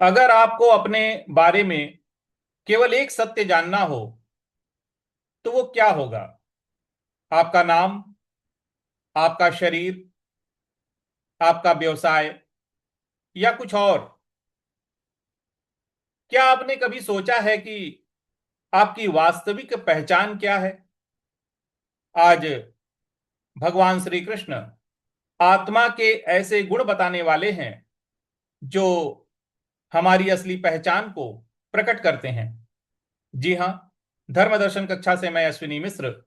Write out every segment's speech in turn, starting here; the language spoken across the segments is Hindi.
अगर आपको अपने बारे में केवल एक सत्य जानना हो तो वो क्या होगा? आपका नाम, आपका शरीर, आपका व्यवसाय या कुछ और? क्या आपने कभी सोचा है कि आपकी वास्तविक पहचान क्या है? आज भगवान श्री कृष्ण आत्मा के ऐसे गुण बताने वाले हैं जो हमारी असली पहचान को प्रकट करते हैं। जी हाँ, धर्म दर्शन कक्षा से मैं अश्विनी मिश्र।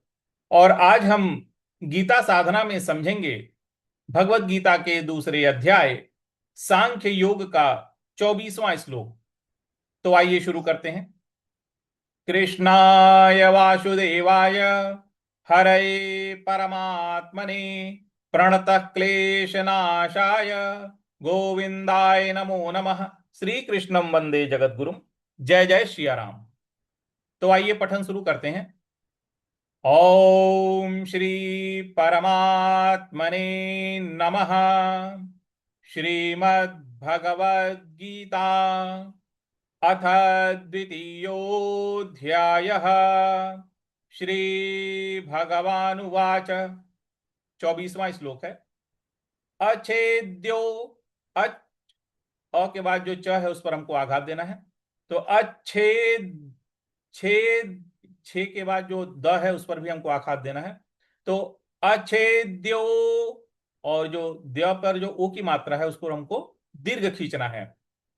और आज हम गीता साधना में समझेंगे भगवत गीता के दूसरे अध्याय सांख्य योग का 24वां श्लोक। तो आइए शुरू करते हैं। कृष्णाय वासुदेवाय हरये परमात्मने प्रणतः क्लेशनाशाय गोविंदाय नमो नमः। श्री कृष्णं वंदे जगद्गुरुम। जय जय सिया राम। तो आइए पठन शुरू करते हैं। ओम श्री परमात्मने नमः। श्रीमद् भगवद गीता अथ द्वितीयोऽध्यायः। श्री भगवानुवाच। 24वां श्लोक है। अच्छेद्यो अ के बाद जो च है उस पर हमको आघात देना है। तो अच्छेद छेद छे के बाद जो द है उस पर भी हमको आघात देना है। तो अच्छेद्यो, और जो द पर जो ओ की मात्रा है उसको हमको दीर्घ खींचना है।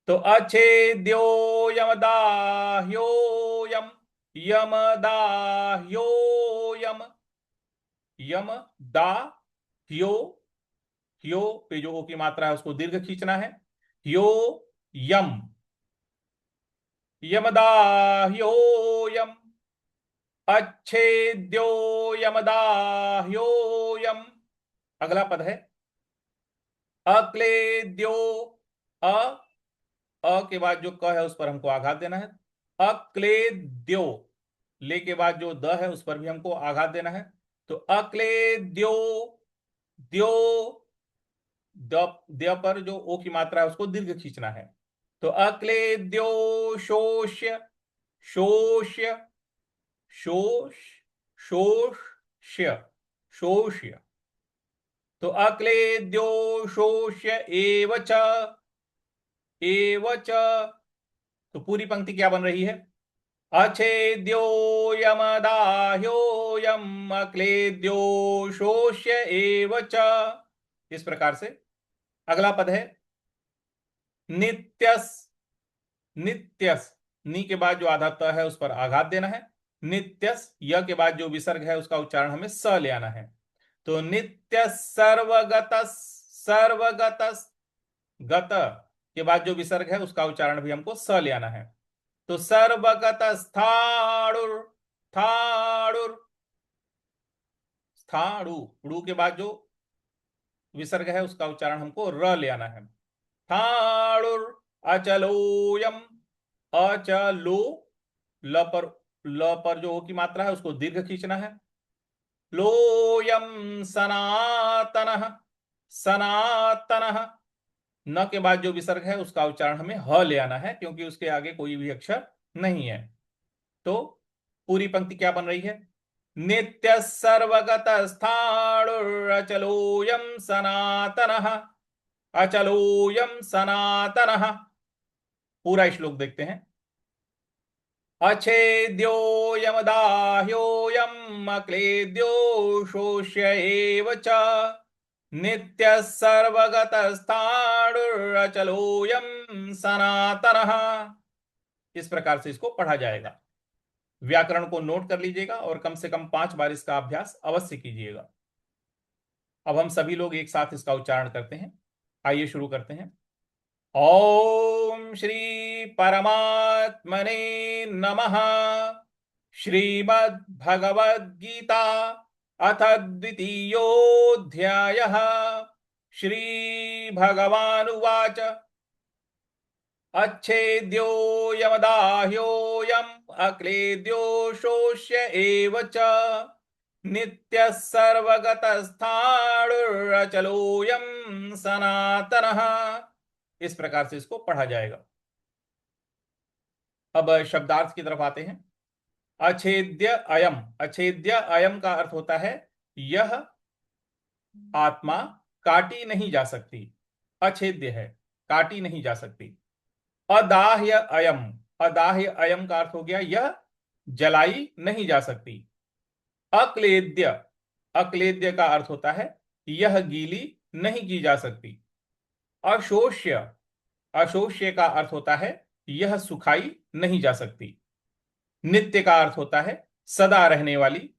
तो अच्छेद्यो यमदाह्योयम, यमदाह्योयम, यम दा ह्यो, ह्यो पे जो ओ की मात्रा है उसको दीर्घ खींचना है। ह्यो यम, यमदाह्योयम, अच्छेद्यो यमदाह्योयम। अगला पद है अक्लेद्यो। अ के बाद जो क है उस पर हमको आघात देना है। अक्लेद्यो, ले के बाद जो द है उस पर भी हमको आघात देना है। तो अक्लेद्यो, द्यो, द्य पर जो ओ की मात्रा है उसको दीर्घ खींचना है। तो अक्लेद्यो शोष्य, शोष्य, शोष, शोष्य, शोष्य। तो अक्लेद्यो शोष्य एवच, एवच। तो पूरी पंक्ति क्या बन रही है? अच्छेद्यो यमदाह्योयम अक्लेद्यो शोष्य एवच। इस प्रकार से अगला पद है नित्यस, नित्यस। नी के बाद जो आधा त है उस पर आघात देना है। नित्यस, य के बाद जो विसर्ग है उसका उच्चारण हमें स ले आना है। तो नित्य सर्वगत, सर्वगत, गत के बाद जो विसर्ग है उसका उच्चारण भी हमको स ले आना है। तो सर्वगत स्थाणुर, स्थाणुर, स्थाणु, ड़ू के बाद जो विसर्ग है उसका उच्चारण हमको र ले आना है। स्थाणुर अचलोयम, अचलो, ल पर, ल पर जो ओ की मात्रा है उसको दीर्घ खींचना है। लोयम सनातन, सनातन। न के बाद जो विसर्ग है उसका उच्चारण हमें ह ले आना है क्योंकि उसके आगे कोई भी अक्षर नहीं है। तो पूरी पंक्ति क्या बन रही है? नित्य सर्वगत स्थाणुरचलोयम सनातन, अचलोयम सनातन। पूरा श्लोक देखते हैं। अच्छेद्यो यमदाह्योयम अक्लेद्यो शोष्य एव च, नित्य सर्वगत स्थाणुरचलोयम सनातनः। इस प्रकार से इसको पढ़ा जाएगा। व्याकरण को नोट कर लीजिएगा और कम से कम 5 बार इसका अभ्यास अवश्य कीजिएगा। अब हम सभी लोग एक साथ इसका उच्चारण करते हैं। आइए शुरू करते हैं। ओम श्री परमात्मने नमः। श्रीमद् भगवद गीता अथ द्वितीयोऽध्यायः। श्री भगवानुवाच। अच्छेद्यो यमदाह्योऽयम् अक्लेद्यो शोष्य एव च, नित्यः सर्वगतस्थाणुरचलोऽयं सनातनः। इस प्रकार से इसको पढ़ा जाएगा। अब शब्दार्थ की तरफ आते हैं। अछेद्य अयम, अछेद्य अयम का अर्थ होता है यह आत्मा काटी नहीं जा सकती, अछेद्य है, काटी नहीं जा सकती। अदाह्य अयम, अदाह्य अयम का अर्थ हो गया यह जलाई नहीं जा सकती। अक्लेद्य, अक्लेद्य का अर्थ होता है यह गीली नहीं की जा सकती। अशोष्य, अशोष्य का अर्थ होता है यह सुखाई नहीं जा सकती। नित्य का अर्थ होता है सदा रहने वाली।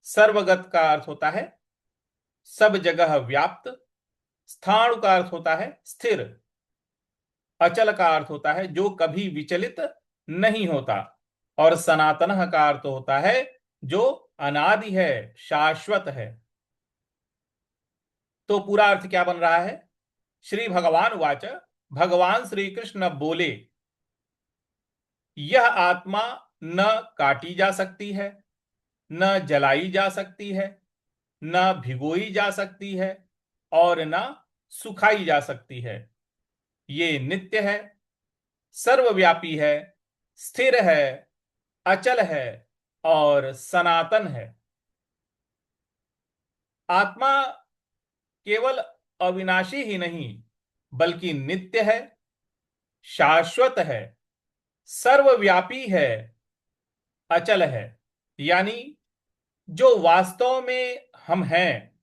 सर्वगत का अर्थ होता है सब जगह व्याप्त। स्थाणु का अर्थ होता है स्थिर। अचल का अर्थ होता है जो कभी विचलित नहीं होता। और सनातन का अर्थ होता है जो अनादि है, शाश्वत है। तो पूरा अर्थ क्या बन रहा है? श्री भगवान वाच, भगवान श्री कृष्ण बोले, यह आत्मा न काटी जा सकती है, न जलाई जा सकती है, न भिगोई जा सकती है, और न सुखाई जा सकती है। ये नित्य है, सर्वव्यापी है, स्थिर है, अचल है और सनातन है। आत्मा केवल अविनाशी ही नहीं बल्कि नित्य है, शाश्वत है, सर्वव्यापी है, अचल है। यानी जो वास्तव में हम हैं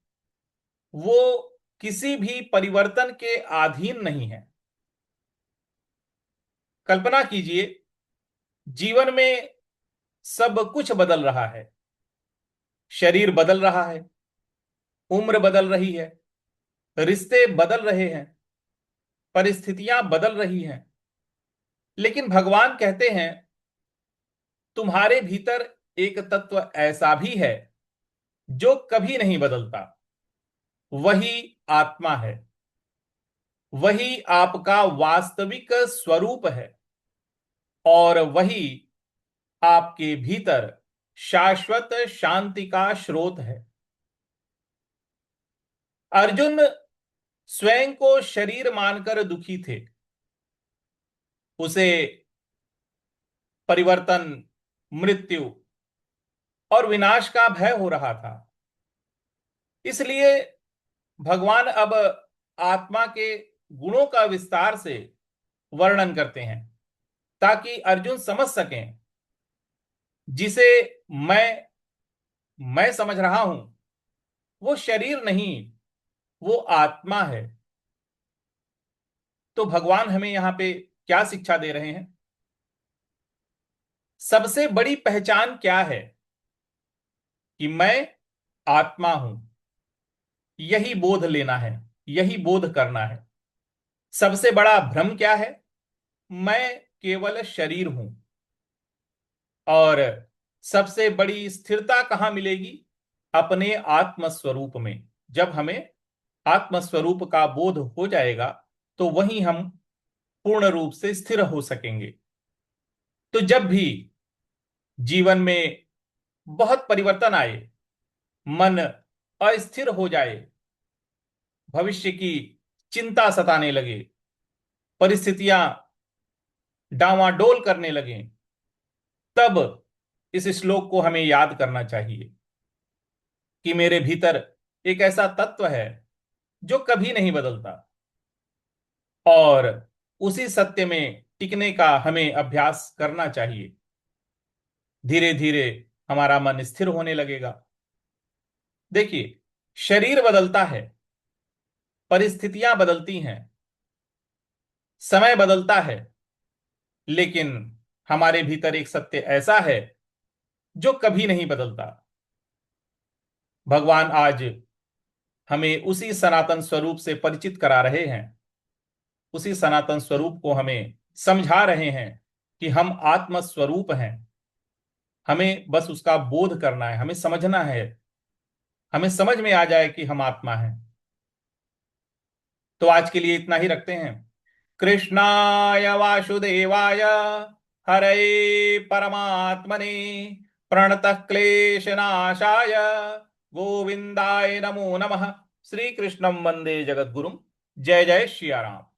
वो किसी भी परिवर्तन के अधीन नहीं है। कल्पना कीजिए, जीवन में सब कुछ बदल रहा है। शरीर बदल रहा है, उम्र बदल रही है, रिश्ते बदल रहे हैं, परिस्थितियां बदल रही हैं। लेकिन भगवान कहते हैं तुम्हारे भीतर एक तत्व ऐसा भी है जो कभी नहीं बदलता। वही आत्मा है, वही आपका वास्तविक स्वरूप है और वही आपके भीतर शाश्वत शांति का स्रोत है। अर्जुन स्वयं को शरीर मानकर दुखी थे। उसे परिवर्तन, मृत्यु और विनाश का भय हो रहा था। इसलिए भगवान अब आत्मा के गुणों का विस्तार से वर्णन करते हैं ताकि अर्जुन समझ सकें जिसे मैं समझ रहा हूं वो शरीर नहीं, वो आत्मा है। तो भगवान हमें यहां पे क्या शिक्षा दे रहे हैं? सबसे बड़ी पहचान क्या है? कि मैं आत्मा हूं, यही बोध लेना है, यही बोध करना है। सबसे बड़ा भ्रम क्या है? मैं केवल शरीर हूं। और सबसे बड़ी स्थिरता कहां मिलेगी? अपने आत्मस्वरूप में। जब हमें आत्मस्वरूप का बोध हो जाएगा तो वहीं हम पूर्ण रूप से स्थिर हो सकेंगे। तो जब भी जीवन में बहुत परिवर्तन आए, मन अस्थिर हो जाए, भविष्य की चिंता सताने लगे, परिस्थितियां डावाडोल करने लगें, तब इस श्लोक को हमें याद करना चाहिए कि मेरे भीतर एक ऐसा तत्व है जो कभी नहीं बदलता। और उसी सत्य में टिकने का हमें अभ्यास करना चाहिए। धीरे धीरे हमारा मन स्थिर होने लगेगा। देखिए, शरीर बदलता है, परिस्थितियां बदलती हैं, समय बदलता है, लेकिन हमारे भीतर एक सत्य ऐसा है जो कभी नहीं बदलता। भगवान आज हमें उसी सनातन स्वरूप से परिचित करा रहे हैं। उसी सनातन स्वरूप को हमें समझा रहे हैं कि हम आत्म स्वरूप हैं। हमें बस उसका बोध करना है, हमें समझना है, हमें समझ में आ जाए कि हम आत्मा हैं। तो आज के लिए इतना ही रखते हैं। कृष्णाय वासुदेवाय हरे परमात्मने प्रणतः क्लेशनाशाय गोविंदाय नमो नमः। श्री कृष्णं वंदे जगद्गुरुं। जय जय श्री राम।